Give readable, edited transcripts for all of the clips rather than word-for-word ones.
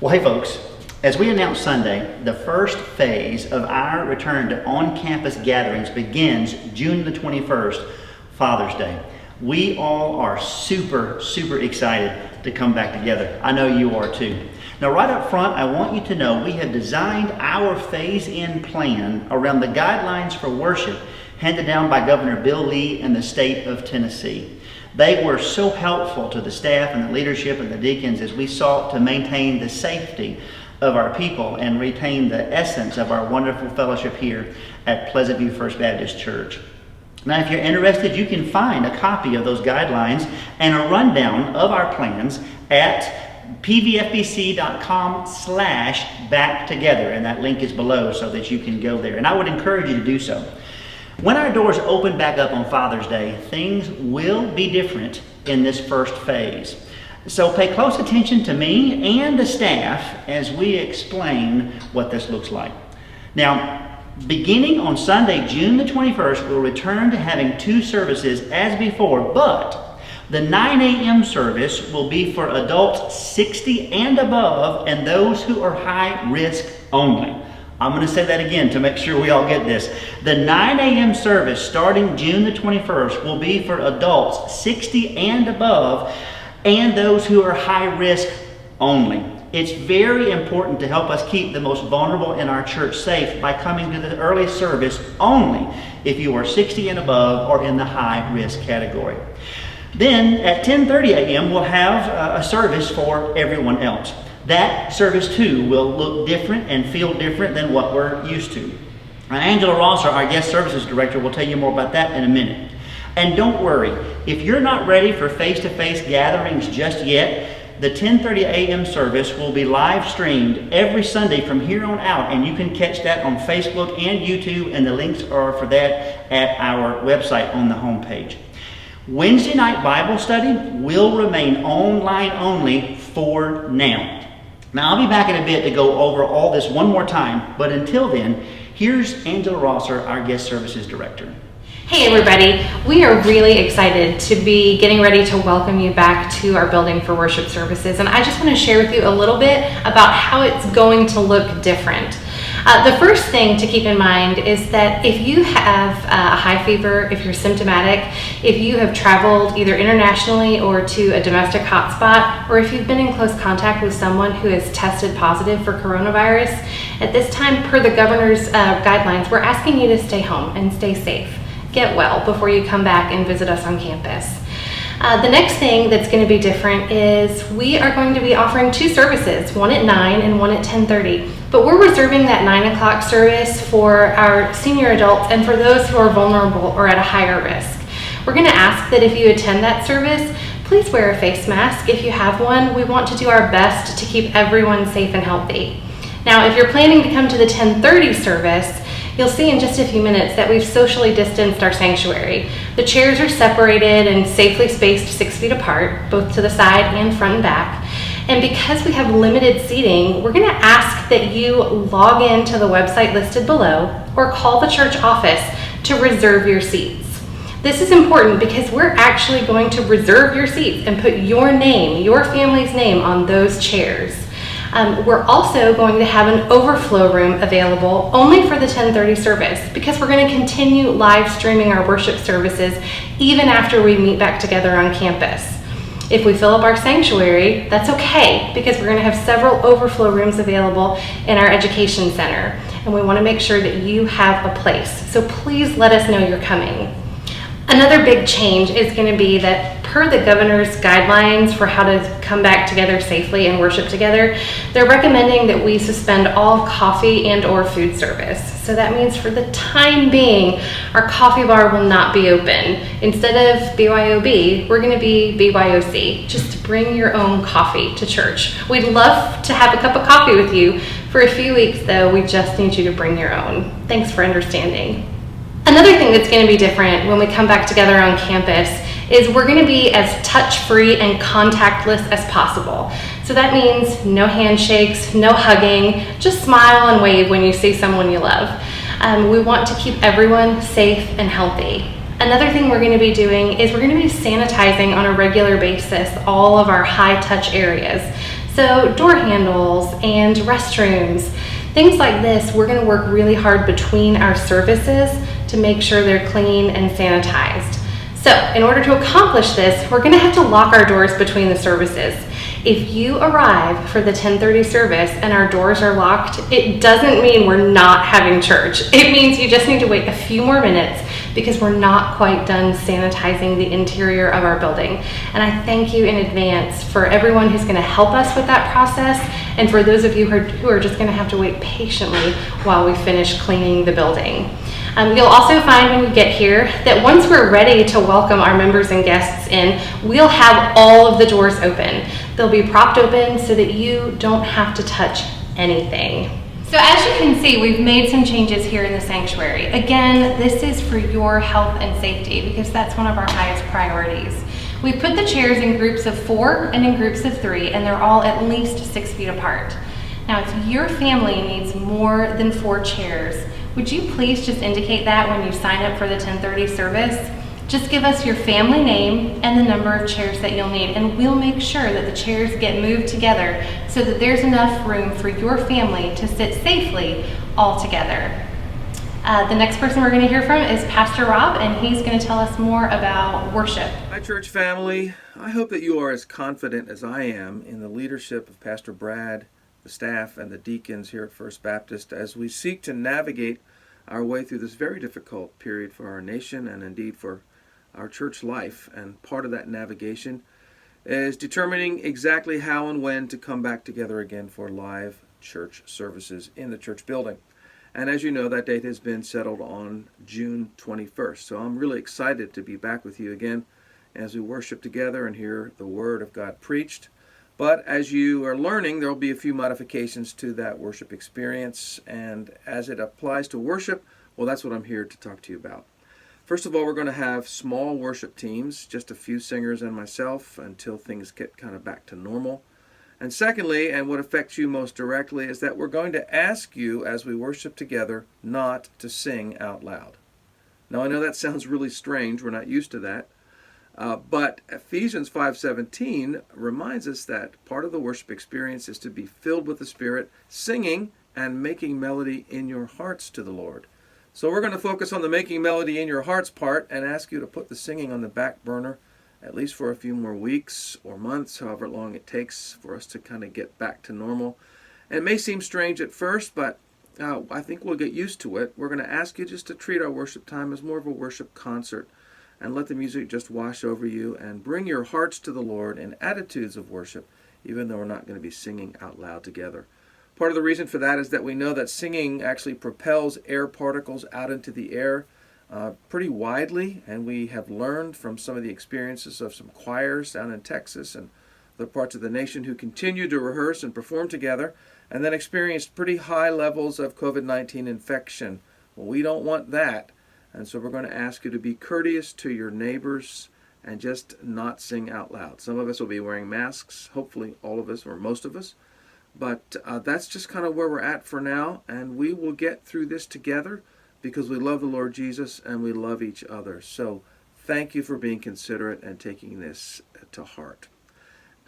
Well, hey folks, as we announced Sunday, the first phase of our return to on-campus gatherings begins June the 21st, Father's Day. We all are super excited to come back together. I know you are too. Now right up front, I want you to know we have designed our phase-in plan around the guidelines for worship handed down by Governor Bill Lee and the state of Tennessee. They were so helpful to the staff and the leadership and the deacons as we sought to maintain the safety of our people and retain the essence of our wonderful fellowship here at Pleasant View First Baptist Church. Now, if you're interested, you can find a copy of those guidelines and a rundown of our plans at pvfbc.com/backtogether, and that link is below so that you can go there. And I would encourage you to do so. When our doors open back up on Father's Day, things will be different in this first phase. So pay close attention to me and the staff as we explain what this looks like. Now, beginning on Sunday, June the 21st, we'll return to having two services as before, but the 9 a.m. service will be for adults 60 and above and those who are high risk only. I'm going to say that again to make sure we all get this. The 9 a.m. service starting June the 21st will be for adults 60 and above and those who are high risk only. It's very important to help us keep the most vulnerable in our church safe by coming to the early service only if you are 60 and above or in the high risk category. Then at 10:30 a.m. we'll have a service for everyone else. That service too will look different and feel different than what we're used to. Angela Rosser, our guest services director, will tell you more about that in a minute. And don't worry, if you're not ready for face-to-face gatherings just yet, the 10:30 a.m. service will be live streamed every Sunday from here on out, and you can catch that on Facebook and YouTube, and the links are for that at our website on the homepage. Wednesday night Bible study will remain online only for now. Now, I'll be back in a bit to go over all this one more time, but until then, here's Angela Rosser, our guest services director. Hey everybody, we are really excited to be getting ready to welcome you back to our building for worship services, and I just want to share with you a little bit about how it's going to look different. The first thing to keep in mind is that if you have a high fever, if you're symptomatic, if you have traveled either internationally or to a domestic hotspot, or if you've been in close contact with someone who has tested positive for coronavirus, at this time, per the governor's guidelines, we're asking you to stay home and stay safe. Get well before you come back and visit us on campus. The next thing that's going to be different is we are going to be offering two services, one at 9 and one at 10:30. But we're reserving that 9 o'clock service for our senior adults and for those who are vulnerable or at a higher risk. We're going to ask that if you attend that service, please wear a face mask if you have one. We want to do our best to keep everyone safe and healthy. Now, if you're planning to come to the 10:30 service, you'll see in just a few minutes that we've socially distanced our sanctuary. The chairs are separated and safely spaced 6 feet apart, both to the side and front and back. And because we have limited seating, we're going to ask that you log in to the website listed below or call the church office to reserve your seats. This is important because we're actually going to reserve your seats and put your name, your family's name on those chairs. We're also going to have an overflow room available only for the 10:30 service because we're going to continue live streaming our worship services even after we meet back together on campus. If we fill up our sanctuary, that's okay because we're going to have several overflow rooms available in our education center, and we want to make sure that you have a place. So please let us know you're coming. Another big change is going to be that per the governor's guidelines for how to come back together safely and worship together, they're recommending that we suspend all coffee and or food service. So that means for the time being, our coffee bar will not be open. Instead of BYOB, we're going to be BYOC, just bring your own coffee to church. We'd love to have a cup of coffee with you. For a few weeks though, we just need you to bring your own. Thanks for understanding. Another thing that's going to be different when we come back together on campus is we're going to be as touch-free and contactless as possible. So that means no handshakes, no hugging, just smile and wave when you see someone you love. We want to keep everyone safe and healthy. Another thing we're going to be doing is we're going to be sanitizing on a regular basis all of our high-touch areas. So door handles and restrooms, things like this, we're going to work really hard between our services to make sure they're clean and sanitized. So in order to accomplish this, we're going to have to lock our doors between the services. If you arrive for the 10:30 service and our doors are locked, it doesn't mean we're not having church. It means you just need to wait a few more minutes because we're not quite done sanitizing the interior of our building. And I thank you in advance for everyone who's going to help us with that process, and for those of you who are just going to have to wait patiently while we finish cleaning the building. You'll also find when you get here that once we're ready to welcome our members and guests in, we'll have all of the doors open. They'll be propped open so that you don't have to touch anything. So as you can see, we've made some changes here in the sanctuary. Again, this is for your health and safety because that's one of our highest priorities. We put the chairs in groups of 4 and in groups of 3, and they're all at least 6 feet apart. Now, if your family needs more than 4 chairs, would you please just indicate that when you sign up for the 10:30 service? Just give us your family name and the number of chairs that you'll need, and we'll make sure that the chairs get moved together so that there's enough room for your family to sit safely all together. The next person we're going to hear from is Pastor Rob, and he's going to tell us more about worship. Hi, church family. I hope that you are as confident as I am in the leadership of Pastor Brad, the staff, and the deacons here at First Baptist as we seek to navigate our way through this very difficult period for our nation and indeed for our church life. And part of that navigation is determining exactly how and when to come back together again for live church services in the church building. And as you know, that date has been settled on June 21st. So I'm really excited to be back with you again as we worship together and hear the Word of God preached. But as you are learning, there will be a few modifications to that worship experience. And as it applies to worship, well, that's what I'm here to talk to you about. First of all, we're going to have small worship teams, just a few singers and myself, until things get kind of back to normal. And secondly, and what affects you most directly, is that we're going to ask you as we worship together not to sing out loud. Now, I know that sounds really strange. We're not used to that. But Ephesians 5:17 reminds us that part of the worship experience is to be filled with the Spirit, singing and making melody in your hearts to the Lord. So we're going to focus on the making melody in your hearts part and ask you to put the singing on the back burner, at least for a few more weeks or months, however long it takes for us to kind of get back to normal. And it may seem strange at first, but I think we'll get used to it. We're going to ask you just to treat our worship time as more of a worship concert, and let the music just wash over you and bring your hearts to the Lord in attitudes of worship, even though we're not going to be singing out loud together. Part of the reason for that is that we know that singing actually propels air particles out into the air pretty widely, and we have learned from some of the experiences of some choirs down in Texas and other parts of the nation who continue to rehearse and perform together and then experienced pretty high levels of COVID-19 infection. Well, we don't want that. And so we're going to ask you to be courteous to your neighbors and just not sing out loud. Some of us will be wearing masks, hopefully all of us or most of us. But that's just kind of where we're at for now. And we will get through this together because we love the Lord Jesus and we love each other. So thank you for being considerate and taking this to heart.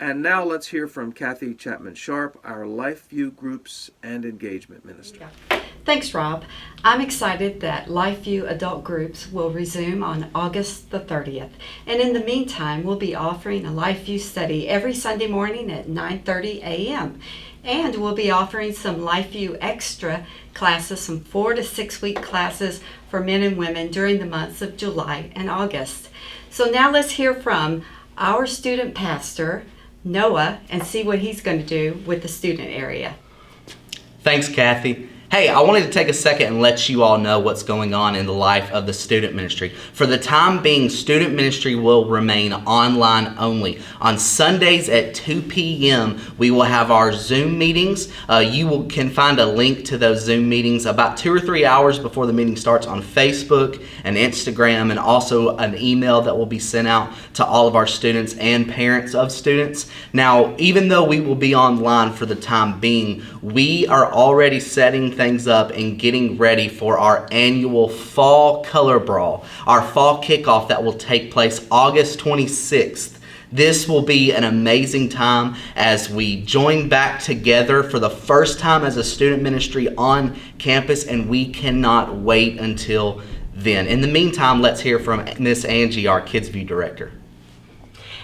And now let's hear from Kathy Chapman Sharp, our LifeView Groups and Engagement Minister. Thanks, Rob. I'm excited that LifeView adult groups will resume on August the 30th. And in the meantime, we'll be offering a LifeView study every Sunday morning at 9:30 a.m. And we'll be offering some LifeView extra classes, some 4 to 6 week classes for men and women during the months of July and August. So now let's hear from our student pastor, Noah, and see what he's going to do with the student area. Thanks, Kathy. Hey, I wanted to take a second and let you all know what's going on in the life of the student ministry. For the time being, student ministry will remain online only. On Sundays at 2 p.m., we will have our Zoom meetings. You can find a link to those Zoom meetings about 2 or 3 hours before the meeting starts on Facebook and Instagram, and also an email that will be sent out to all of our students and parents of students. Now, even though we will be online for the time being, we are already setting things up and getting ready for our annual Fall Color Brawl, our fall kickoff that will take place August 26th. This will be an amazing time as we join back together for the first time as a student ministry on campus, and we cannot wait until then. In the meantime, let's hear from Miss Angie, our Kids View director.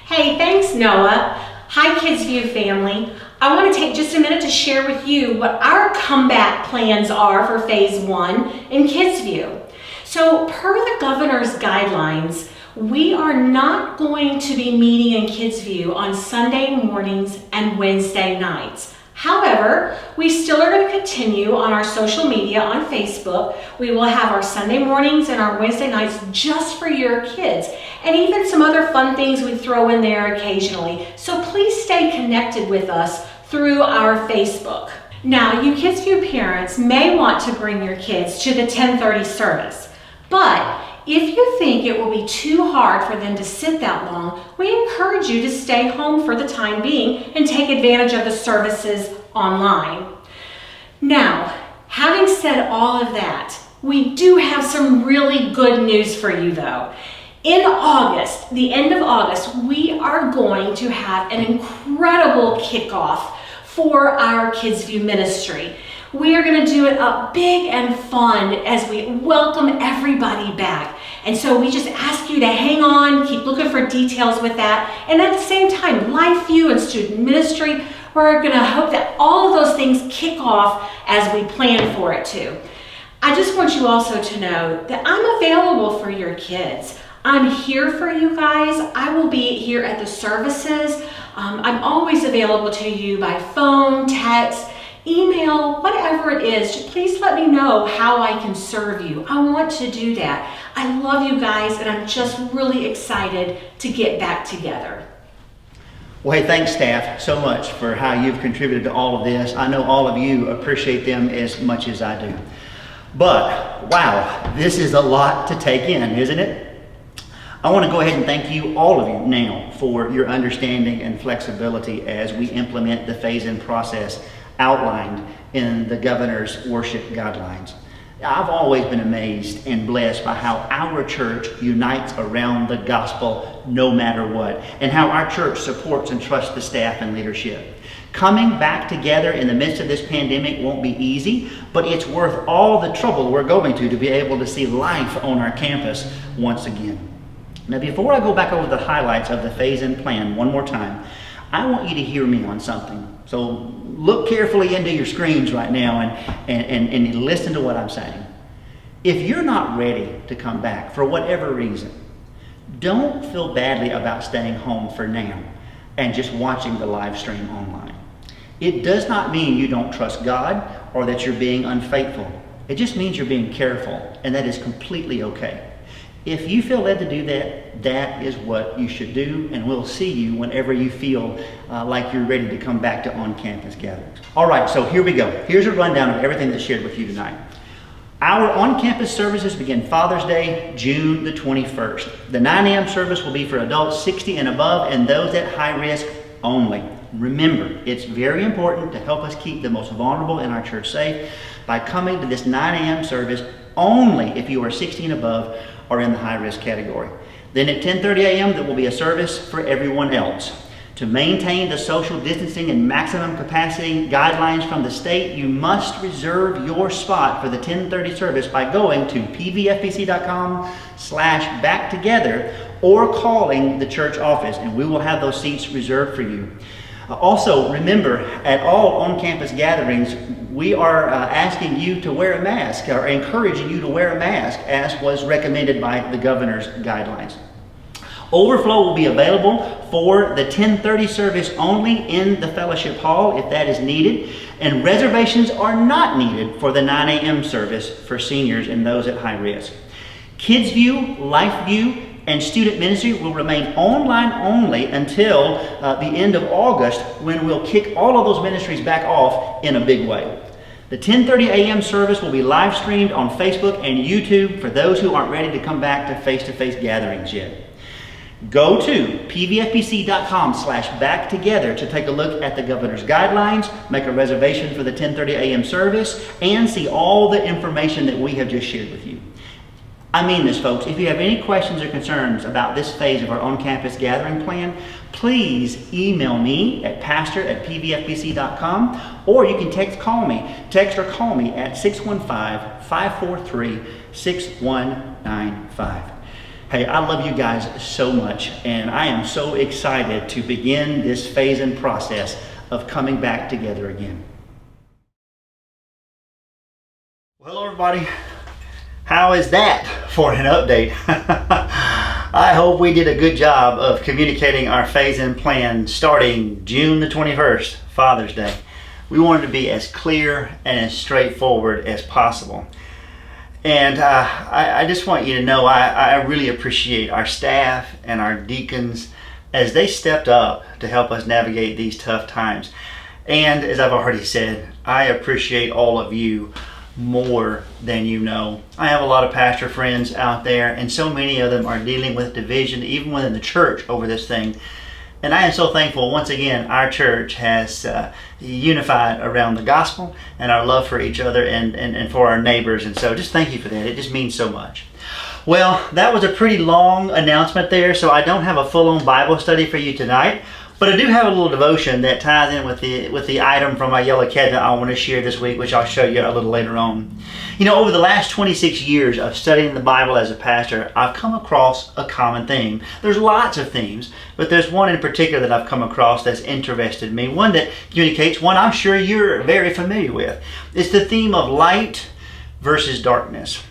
Hey, thanks, Noah. Hi, Kids View family. I want to take just a minute to share with you what our comeback plans are for Phase 1 in Kids View. So, per the governor's guidelines, we are not going to be meeting in Kids View on Sunday mornings and Wednesday nights. However, we still are going to continue on our social media on Facebook. We will have our Sunday mornings and our Wednesday nights just for your kids, and even some other fun things we throw in there occasionally. So please stay connected with us through our Facebook. Now, you Kids View parents may want to bring your kids to the 10:30 service, but if you think it will be too hard for them to sit that long, we encourage you to stay home for the time being and take advantage of the services online. Now, having said all of that, we do have some really good news for you though. In August, the end of August, we are going to have an incredible kickoff for our Kids View ministry. We are going to do it up big and fun as we welcome everybody back. And so we just ask you to hang on, keep looking for details with that. And at the same time, Life View and student ministry, we're going to hope that all of those things kick off as we plan for it to. I just want you also to know that I'm available for your kids. I'm here for you guys. I will be here at the services. I'm always available to you by phone, text, email, whatever it is. Please let me know how I can serve you. I want to do that. I love you guys, and I'm just really excited to get back together. Well, hey, thanks, staff, so much for how you've contributed to all of this. I know all of you appreciate them as much as I do. But, wow, this is a lot to take in, isn't it? I want to go ahead and thank you, all of you, now for your understanding and flexibility as we implement the phase-in process outlined in the governor's worship guidelines. I've always been amazed and blessed by how our church unites around the gospel no matter what, and how our church supports and trusts the staff and leadership. Coming back together in the midst of this pandemic won't be easy, but it's worth all the trouble we're going to be able to see life on our campus once again. Now, before I go back over the highlights of the phase-in plan one more time, I want you to hear me on something. So look carefully into your screens right now and listen to what I'm saying. If you're not ready to come back for whatever reason, don't feel badly about staying home for now and just watching the live stream online. It does not mean you don't trust God or that you're being unfaithful. It just means you're being careful, and that is completely okay. If you feel led to do that, that is what you should do, and we'll see you whenever you feel like you're ready to come back to on-campus gatherings. All right, so here we go. Here's a rundown of everything that's shared with you tonight. Our on-campus services begin Father's Day, June the 21st. The 9 a.m. service will be for adults 60 and above and those at high risk only. Remember, it's very important to help us keep the most vulnerable in our church safe by coming to this 9 a.m. service only if you are 60 and above or in the high-risk category. Then at 10:30 a.m. there will be a service for everyone else. To maintain the social distancing and maximum capacity guidelines from the state, you must reserve your spot for the 10:30 service by going to pvfbc.com/backtogether or calling the church office, and we will have those seats reserved for you. Also, remember, at all on-campus gatherings, we are asking you to wear a mask, or encouraging you to wear a mask, as was recommended by the governor's guidelines. Overflow will be available for the 10:30 service only in the fellowship hall if that is needed, and reservations are not needed for the 9 a.m. service for seniors and those at high risk. Kids View, Life View, and student ministry will remain online only until the end of August, when we'll kick all of those ministries back off in a big way. The 10:30 a.m. service will be live streamed on Facebook and YouTube for those who aren't ready to come back to face-to-face gatherings yet. Go to pvfbc.com/backtogether to take a look at the governor's guidelines, make a reservation for the 10:30 a.m. service, and see all the information that we have just shared with you. I mean this, folks. If you have any questions or concerns about this phase of our on-campus gathering plan, please email me at pastor@pvfbc.com, or you can text or call me at 615-543-6195. Hey, I love you guys so much, and I am so excited to begin this phase and process of coming back together again. Well, hello everybody. How is that for an update? I hope we did a good job of communicating our phase-in plan starting June the 21st, Father's Day. We wanted to be as clear and as straightforward as possible. And I just want you to know I really appreciate our staff and our deacons as they stepped up to help us navigate these tough times. And as I've already said, I appreciate all of you more than you know. I have a lot of pastor friends out there, and so many of them are dealing with division even within the church over this thing. And I am so thankful once again our church has unified around the gospel and our love for each other and for our neighbors. And so just thank you for that. It just means so much. Well, that was a pretty long announcement there, so I don't have a full-on Bible study for you tonight. But I do have a little devotion that ties in with the item from my yellow cabinet I want to share this week, which I'll show you a little later on. You know, over the last 26 years of studying the Bible as a pastor, I've come across a common theme. There's lots of themes, but there's one in particular that I've come across that's interested me, one that communicates one I'm sure you're very familiar with. It's the theme of light versus darkness.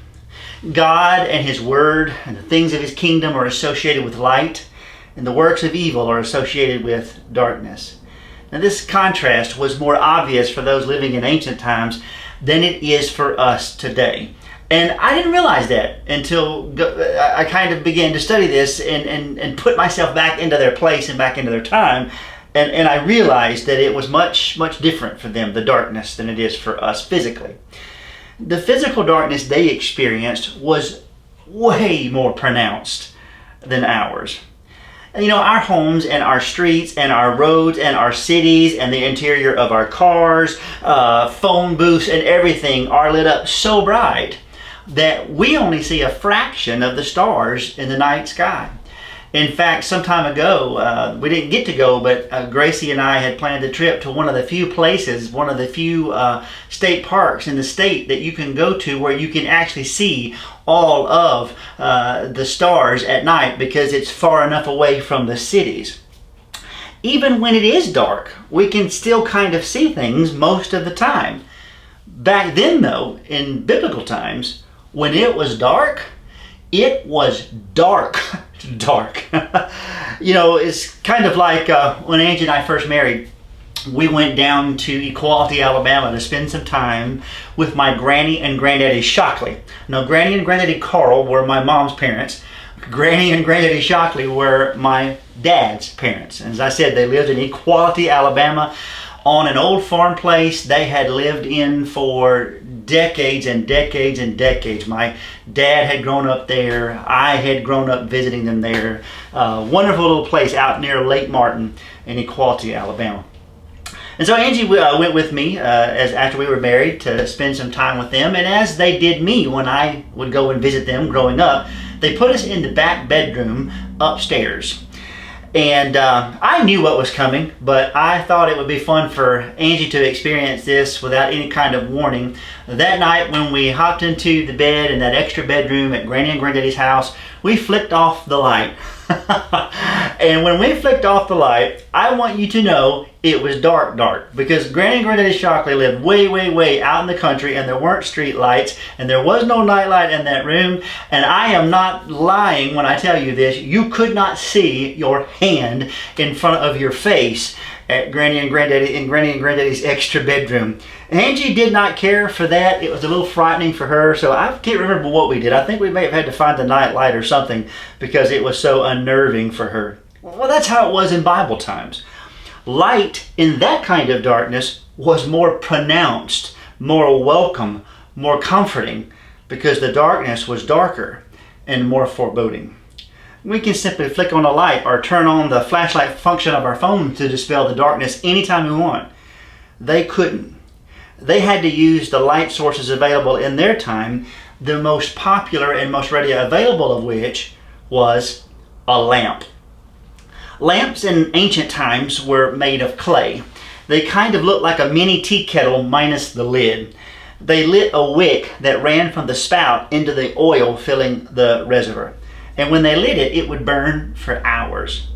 God and His Word and the things of His kingdom are associated with light, and the works of evil are associated with darkness. Now, this contrast was more obvious for those living in ancient times than it is for us today. And I didn't realize that until I kind of began to study this and put myself back into their place and back into their time. And I realized that it was much, much different for them, the darkness, than it is for us physically. The physical darkness they experienced was way more pronounced than ours. You know, our homes and our streets and our roads and our cities and the interior of our cars, phone booths and everything are lit up so bright that we only see a fraction of the stars in the night sky. In fact, some time ago, we didn't get to go, but Gracie and I had planned a trip to one of the few places, one of the few state parks in the state that you can go to where you can actually see all of the stars at night because it's far enough away from the cities. Even when it is dark, we can still kind of see things most of the time. Back then, though, in biblical times, when it was dark, it was dark. Dark. You know, it's kind of like when Angie and I first married, we went down to Equality, Alabama to spend some time with my granny and granddaddy Shockley. Now, Granny and Granddaddy Carl were my mom's parents. Granny and Granddaddy Shockley were my dad's parents. And as I said, they lived in Equality, Alabama, on an old farm place they had lived in for decades and decades and decades. My dad had grown up there. I had grown up visiting them there. Wonderful little place out near Lake Martin in Equality, Alabama. And so Angie went with me as after we were married to spend some time with them. And as they did me when I would go and visit them growing up, they put us in the back bedroom upstairs. And I knew what was coming, but I thought it would be fun for Angie to experience this without any kind of warning. That night when we hopped into the bed in that extra bedroom at Granny and Granddaddy's house, we flicked off the light. And when we flicked off the light, I want you to know it was dark because Granny and Granddaddy Shockley lived way, way, way out in the country, and there weren't street lights and there was no night light in that room. And I am not lying when I tell you this. You could not see your hand in front of your face at Granny and Granddaddy's extra bedroom. Angie did not care for that. It was a little frightening for her, so I can't remember what we did. I think we may have had to find the night light or something because it was so unnerving for her. Well, that's how it was in Bible times. Light in that kind of darkness was more pronounced, more welcome, more comforting, because the darkness was darker and more foreboding. We can simply flick on a light or turn on the flashlight function of our phone to dispel the darkness anytime we want. They couldn't. They had to use the light sources available in their time the most popular and most readily available of which was a lamp. Lamps in ancient times were made of clay. They kind of looked like a mini tea kettle minus the lid. They lit a wick that ran from the spout into the oil filling the reservoir. And when they lit it, it would burn for hours.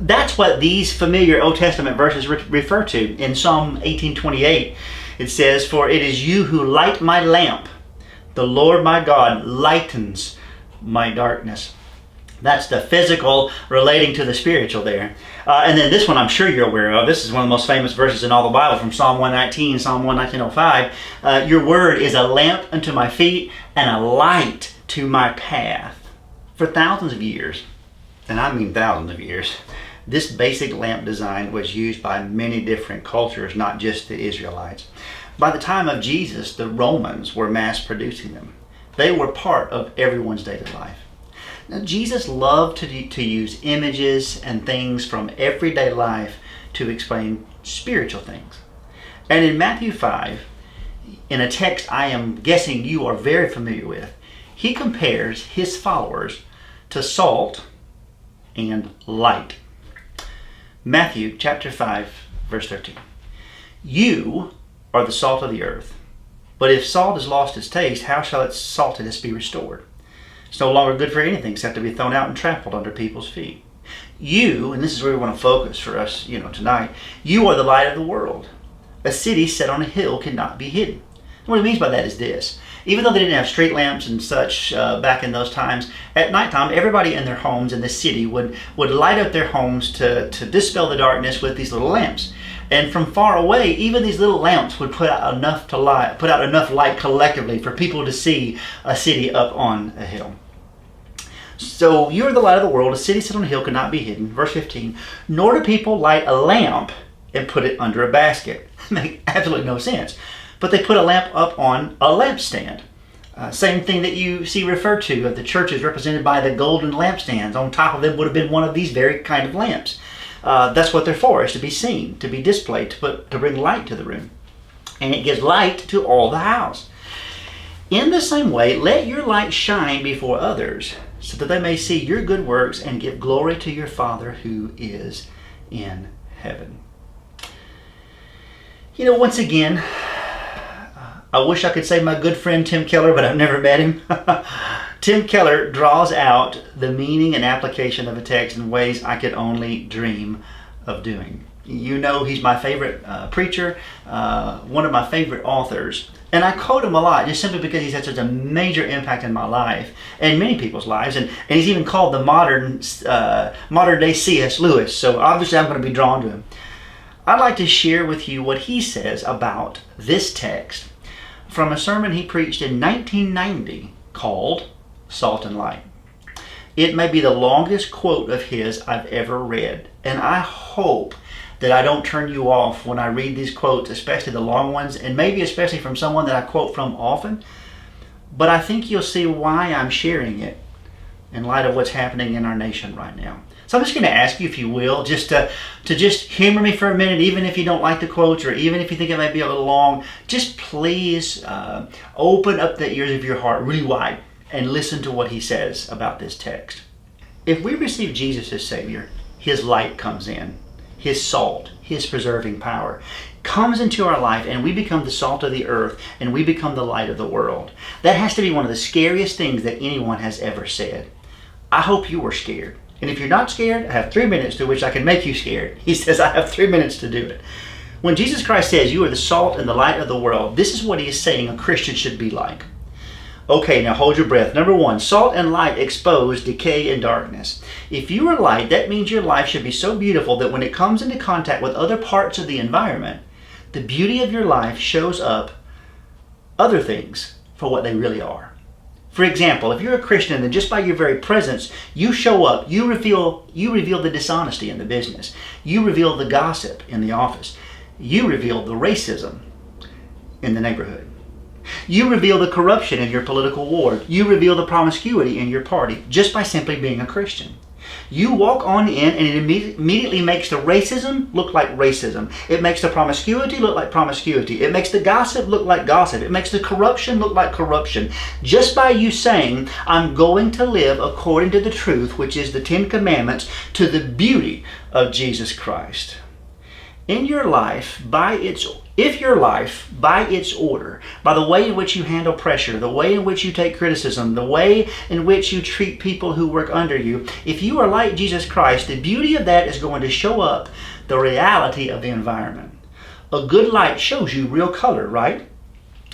That's what these familiar Old Testament verses refer to. In Psalm 18:28, it says, "For it is you who light my lamp. The Lord my God lightens my darkness." That's the physical relating to the spiritual there. And then this one I'm sure you're aware of. This is one of the most famous verses in all the Bible, from Psalm 119, Psalm 119:05. Your word is a lamp unto my feet and a light to my path. For thousands of years, and I mean thousands of years, this basic lamp design was used by many different cultures, not just the Israelites. By the time of Jesus, the Romans were mass producing them. They were part of everyone's daily life. Now, Jesus loved to use images and things from everyday life to explain spiritual things. And in Matthew 5, in a text I am guessing you are very familiar with, he compares his followers to salt and light. Matthew chapter 5, verse 13. You are the salt of the earth. But if salt has lost its taste, how shall its saltiness be restored? It's no longer good for anything except to be thrown out and trampled under people's feet. You, and this is where we want to focus for us, tonight, you are the light of the world. A city set on a hill cannot be hidden. What it means by that is this. Even though they didn't have street lamps and such back in those times, at nighttime, everybody in their homes in the city would light up their homes to dispel the darkness with these little lamps. And from far away, even these little lamps would put out enough light collectively for people to see a city up on a hill. So you are the light of the world. A city set on a hill cannot be hidden. Verse 15. Nor do people light a lamp and put it under a basket. Make absolutely no sense. But they put a lamp up on a lampstand. Same thing that you see referred to of the churches represented by the golden lampstands. On top of them would have been one of these very kind of lamps. That's what they're for, is to be seen, to be displayed, to bring light to the room. And it gives light to all the house. In the same way, let your light shine before others, so that they may see your good works and give glory to your Father who is in heaven. Once again, I wish I could say my good friend Tim Keller, but I've never met him. Tim Keller draws out the meaning and application of a text in ways I could only dream of doing. He's my favorite preacher, one of my favorite authors. And I quote him a lot just simply because he's had such a major impact in my life and many people's lives. And he's even called the modern day C.S. Lewis. So obviously I'm going to be drawn to him. I'd like to share with you what he says about this text from a sermon he preached in 1990 called Salt and Light. It may be the longest quote of his I've ever read, and I hope that I don't turn you off when I read these quotes, especially the long ones, and maybe especially from someone that I quote from often. But I think you'll see why I'm sharing it in light of what's happening in our nation right now. So I'm just going to ask you, if you will, just to just humor me for a minute, even if you don't like the quotes, or even if you think it may be a little long. Just please open up the ears of your heart really wide and listen to what he says about this text. If we receive Jesus as Savior, his light comes in. His salt, his preserving power, comes into our life, and we become the salt of the earth, and we become the light of the world. That has to be one of the scariest things that anyone has ever said. I hope you were scared. And if you're not scared, I have 3 minutes to which I can make you scared. He says I have 3 minutes to do it. When Jesus Christ says you are the salt and the light of the world, this is what he is saying a Christian should be like. Okay, now hold your breath. Number 1, salt and light expose decay and darkness. If you are light, that means your life should be so beautiful that when it comes into contact with other parts of the environment, the beauty of your life shows up other things for what they really are. For example, if you're a Christian, then just by your very presence, you show up, you reveal the dishonesty in the business. You reveal the gossip in the office. You reveal the racism in the neighborhood. You reveal the corruption in your political ward. You reveal the promiscuity in your party just by simply being a Christian. You walk on in and it immediately makes the racism look like racism. It makes the promiscuity look like promiscuity. It makes the gossip look like gossip. It makes the corruption look like corruption. Just by you saying, I'm going to live according to the truth, which is the Ten Commandments, to the beauty of Jesus Christ. In your life, if your life, by its order, by the way in which you handle pressure, the way in which you take criticism, the way in which you treat people who work under you, if you are like Jesus Christ, the beauty of that is going to show up the reality of the environment. A good light shows you real color, right?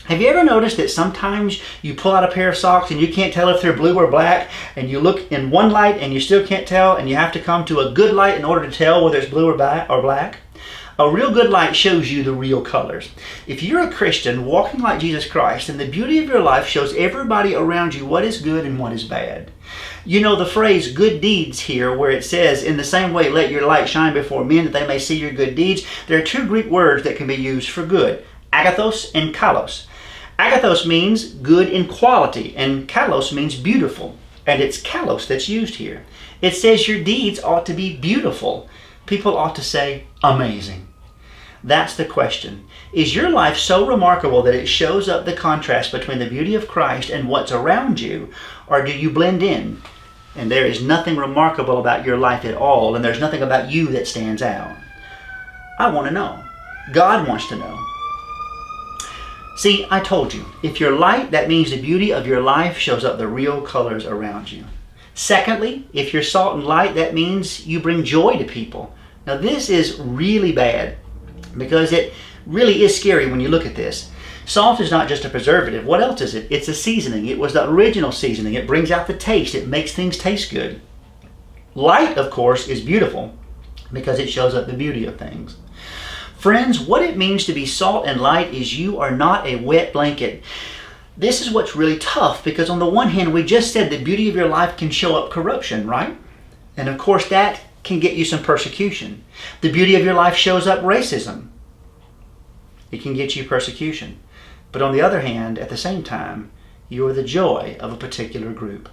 Have you ever noticed that sometimes you pull out a pair of socks and you can't tell if they're blue or black, and you look in one light and you still can't tell, and you have to come to a good light in order to tell whether it's blue or black? A real good light shows you the real colors. If you're a Christian walking like Jesus Christ, then the beauty of your life shows everybody around you what is good and what is bad. You know the phrase good deeds here, where it says, in the same way, let your light shine before men that they may see your good deeds. There are two Greek words that can be used for good, agathos and kalos. Agathos means good in quality, and kalos means beautiful. And it's kalos that's used here. It says your deeds ought to be beautiful. People ought to say, amazing. That's the question. Is your life so remarkable that it shows up the contrast between the beauty of Christ and what's around you? Or do you blend in? And there is nothing remarkable about your life at all, and there's nothing about you that stands out. I want to know. God wants to know. See, I told you, if you're light, that means the beauty of your life shows up the real colors around you. Secondly, if you're salt and light, that means you bring joy to people. Now this is really bad, because it really is scary when you look at this. Salt is not just a preservative. What else is it? It's a seasoning. It was the original seasoning. It brings out the taste. It makes things taste good. Light, of course, is beautiful because it shows up the beauty of things. Friends, what it means to be salt and light is you are not a wet blanket. This is what's really tough, because on the one hand, we just said the beauty of your life can show up corruption, right? And of course, that can get you some persecution. The beauty of your life shows up racism. It can get you persecution. But on the other hand, at the same time, you are the joy of a particular group.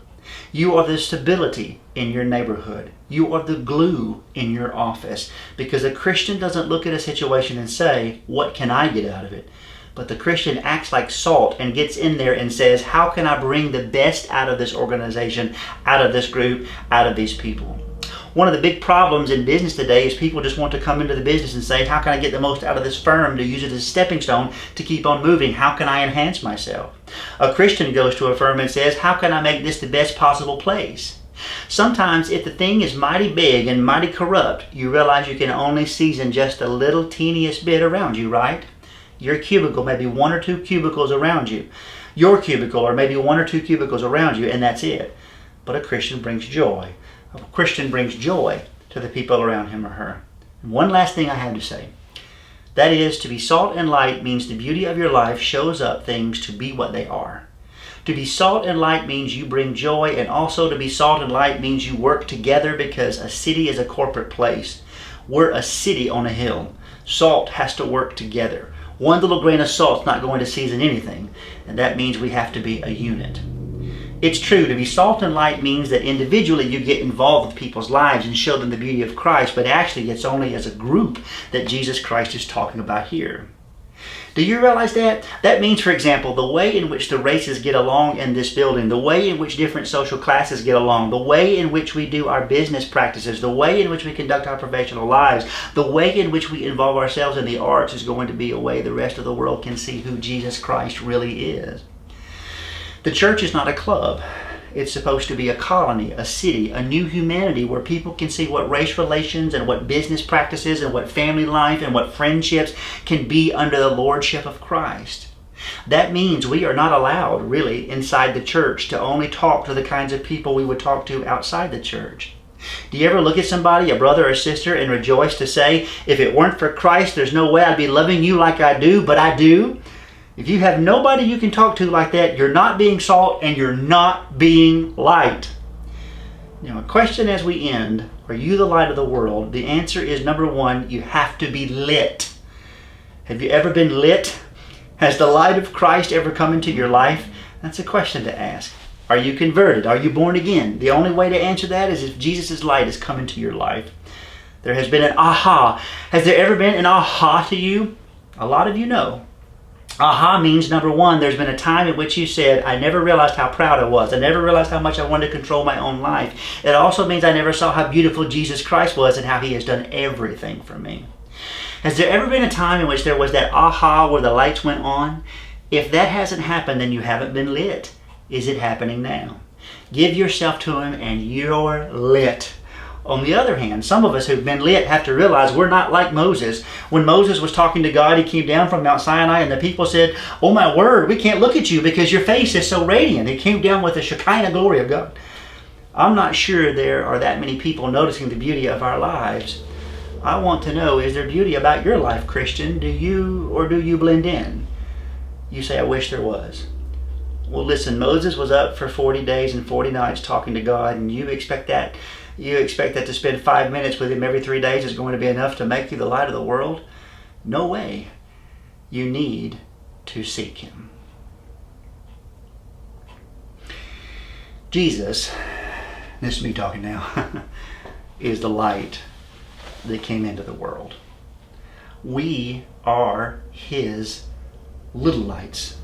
You are the stability in your neighborhood. You are the glue in your office. Because a Christian doesn't look at a situation and say, what can I get out of it? But the Christian acts like salt and gets in there and says, how can I bring the best out of this organization, out of this group, out of these people? One of the big problems in business today is people just want to come into the business and say, how can I get the most out of this firm, to use it as a stepping stone to keep on moving? How can I enhance myself? A Christian goes to a firm and says, how can I make this the best possible place? Sometimes if the thing is mighty big and mighty corrupt, you realize you can only season just a little teeniest bit around you, right? Your cubicle, maybe one or two cubicles around you. Your cubicle, or maybe one or two cubicles around you, and that's it. But a Christian brings joy. A Christian brings joy to the people around him or her. And one last thing I have to say. That is, to be salt and light means the beauty of your life shows up things to be what they are. To be salt and light means you bring joy, and also to be salt and light means you work together, because a city is a corporate place. We're a city on a hill. Salt has to work together. One little grain of salt's not going to season anything, and that means we have to be a unit. It's true, to be salt and light means that individually you get involved with people's lives and show them the beauty of Christ, but actually it's only as a group that Jesus Christ is talking about here. Do you realize that? That means, for example, the way in which the races get along in this building, the way in which different social classes get along, the way in which we do our business practices, the way in which we conduct our professional lives, the way in which we involve ourselves in the arts is going to be a way the rest of the world can see who Jesus Christ really is. The church is not a club. It's supposed to be a colony, a city, a new humanity where people can see what race relations and what business practices and what family life and what friendships can be under the lordship of Christ. That means we are not allowed, really, inside the church to only talk to the kinds of people we would talk to outside the church. Do you ever look at somebody, a brother or sister, and rejoice to say, if it weren't for Christ, there's no way I'd be loving you like I do, but I do? If you have nobody you can talk to like that, you're not being salt and you're not being light. Now, a question as we end, are you the light of the world? The answer is, number one, you have to be lit. Have you ever been lit? Has the light of Christ ever come into your life? That's a question to ask. Are you converted? Are you born again? The only way to answer that is if Jesus' light has come into your life. There has been an aha. Has there ever been an aha to you? A lot of you know. Aha means, number one, there's been a time in which you said, I never realized how proud I was. I never realized how much I wanted to control my own life. It also means I never saw how beautiful Jesus Christ was and how he has done everything for me. Has there ever been a time in which there was that aha where the lights went on? If that hasn't happened, then you haven't been lit. Is it happening now? Give yourself to him and you're lit. On the other hand, some of us who've been lit have to realize we're not like Moses. When Moses was talking to God, he came down from Mount Sinai and the people said, oh my word, we can't look at you because your face is so radiant. He came down with the Shekinah glory of God. I'm not sure there are that many people noticing the beauty of our lives. I want to know, is there beauty about your life, Christian? Do you blend in? You say, I wish there was. Well, listen, Moses was up for 40 days and 40 nights talking to God, and you expect that to spend 5 minutes with him every 3 days is going to be enough to make you the light of the world? No way. You need to seek him. Jesus, this is me talking now, is the light that came into the world. We are his little lights,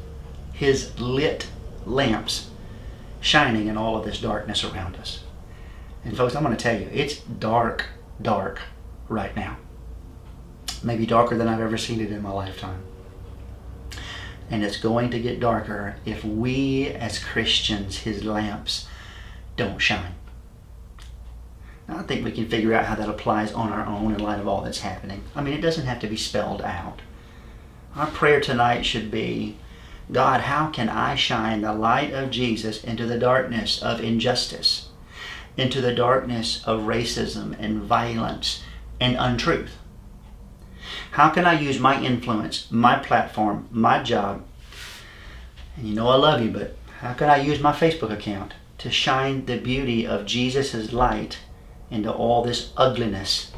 his lit lamps shining in all of this darkness around us. And folks, I'm going to tell you, it's dark right now. Maybe darker than I've ever seen it in my lifetime. And it's going to get darker if we as Christians, his lamps, don't shine. Now, I think we can figure out how that applies on our own in light of all that's happening. I mean, it doesn't have to be spelled out. Our prayer tonight should be, God, how can I shine the light of Jesus into the darkness of injustice, into the darkness of racism and violence and untruth? How can I use my influence, my platform, my job, and you know I love you, but how can I use my Facebook account to shine the beauty of Jesus' light into all this ugliness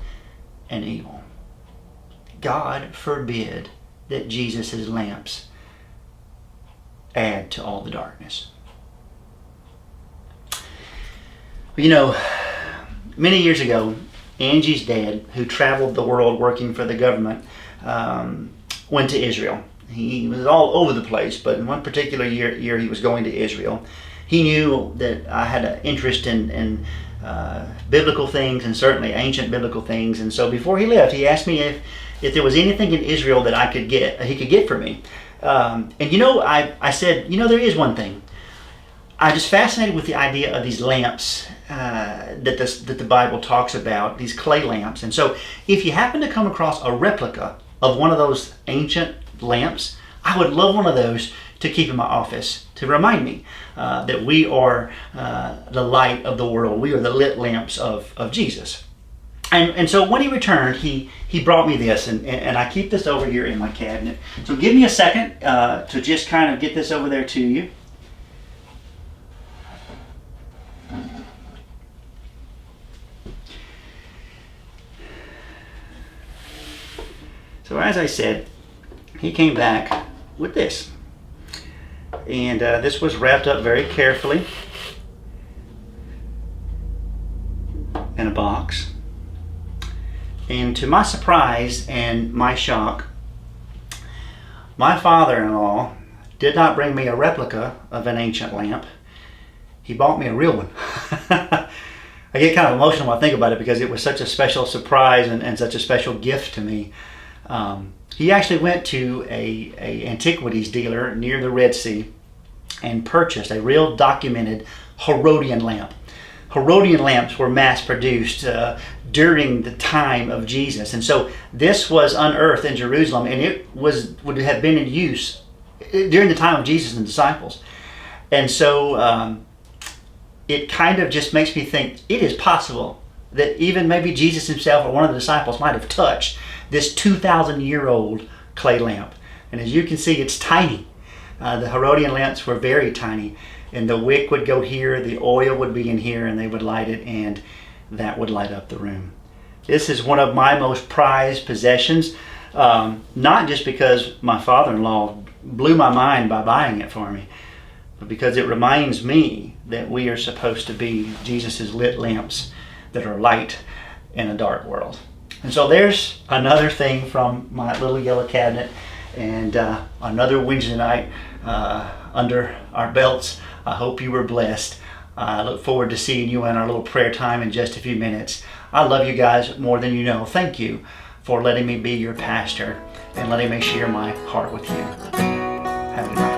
and evil? God forbid that Jesus' lamps add to all the darkness. You know, many years ago, Angie's dad, who traveled the world working for the government, went to Israel. He was all over the place, but in one particular year he was going to Israel. He knew that I had an interest in biblical things, and certainly ancient biblical things. And so before he left, he asked me if there was anything in Israel that he could get for me. And you know, I said, you know, there is one thing. I'm just fascinated with the idea of these lamps that the Bible talks about, these clay lamps. And so if you happen to come across a replica of one of those ancient lamps, I would love one of those to keep in my office to remind me that we are the light of the world. We are the lit lamps of Jesus. And so when he returned, he brought me this, and I keep this over here in my cabinet. So give me a second to just kind of get this over there to you. So as I said, he came back with this. And this was wrapped up very carefully in a box. And to my surprise and my shock, my father-in-law did not bring me a replica of an ancient lamp. He bought me a real one. I get kind of emotional when I think about it because it was such a special surprise and such a special gift to me. He actually went to a antiquities dealer near the Red Sea and purchased a real documented Herodian lamp. Herodian lamps were mass produced during the time of Jesus. And so this was unearthed in Jerusalem, and it would have been in use during the time of Jesus and disciples. And so it kind of just makes me think it is possible that even maybe Jesus himself or one of the disciples might have touched this 2,000-year-old clay lamp. And as you can see, it's tiny. The Herodian lamps were very tiny. And the wick would go here, the oil would be in here, and they would light it, and that would light up the room. This is one of my most prized possessions, not just because my father-in-law blew my mind by buying it for me, but because it reminds me that we are supposed to be Jesus' lit lamps that are light in a dark world. And so there's another thing from my little yellow cabinet, and another Wednesday night under our belts. I hope you were blessed. I look forward to seeing you in our little prayer time in just a few minutes. I love you guys more than you know. Thank you for letting me be your pastor and letting me share my heart with you. Have a good night.